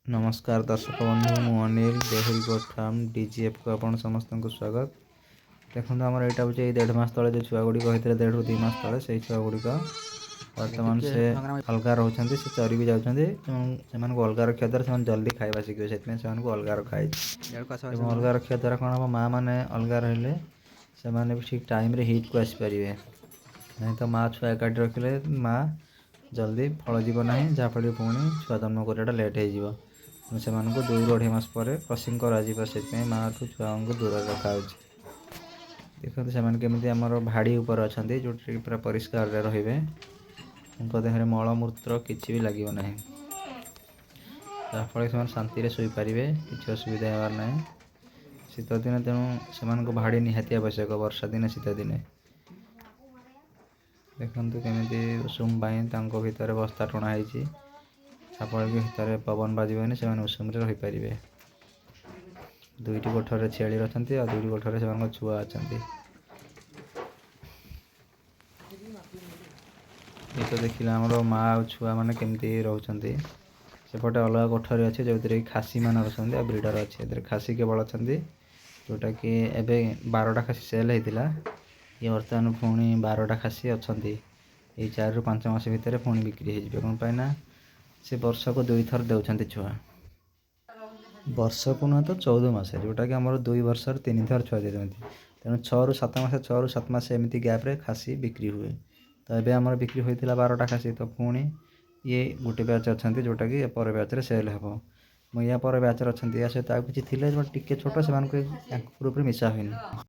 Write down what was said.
नमस्कार दर्शक बंधु मु अनिल देहरी गोट फार्म डीजीएफ को आपण समस्त को स्वागत। देखो आमर यहाँ हूँ 1.5 मास तले जो छुआ गुड़िक होते 1.5 ରୁ 2 मास तले से छुआ गुड़िक बर्तमान से अलग रोचे से चरी भी जाऊँगी अलग रखा द्वारा से जल्दी खाଇବା शिखे से अलग रखाई अलग रखा द्वारा कौन हम माँ मैंने अलग रही से ठीक टाइम रे हिट को आसपारे नहीं तो माँ छुआ एकाठी रखिले माँ जल्दी फल जीव ना जहाँफल पुणी छुआ जन्म कराटा लेट हो से 2 ରୁ 2.5 मास पर क्रसिंग कर माँ ठू छुआ को दूर रखा देखते से केमी आमर भाड़ी उपर अच्छा जो पूरा परिष्कार रे देह मलमूत्र किसी भी लगे ना जहाँफल से शांति शोपारे कि असुविधा होवार ना शीत दिन तेणु से भाड़ी निहाती आवश्यक वर्षा दिने शीत दिने देखते केमी उषुम भितर बस्ता टणाई जाफल कि भितर पवन बाजबनी से उषुम रहीपर 2टी कोठर छेली अच्छा और 2टी कोठर से छुआ अच्छा ये तो देखिए आमर माँ आ छुआ मैंने केमती रोचे सेपटे अलग कोठरी अच्छे जो कि खासी मान अच्छा ब्रिडर अच्छे खासी केवल अच्छा जोटा कि एवं 12टा खासी सेल होता ये बर्तमान पुणी 12टा खासी अच्छा ये 4 ରୁ 5 मास भितर पुणी बिक्री हो कौन पाइना से वर्ष को 2 थर दे छुआ वर्ष को नुह तो 14 मास जोटा कि आम 2 वर्ष 3 थर छुआ दे तेणु 6 ରୁ 7 मास 6 ରୁ 7 मास एमती गैप्रे खासी बिक्री हुए तो ये आमर बिक्री होता 12टा खासी तो पुणी ये गोटे बैच अच्छा जोटा कि पर बैच सेल हे मुझे या पर बैच अच्छा या सहित किसी थे टे छोट से ग्रुप मिसा हुई।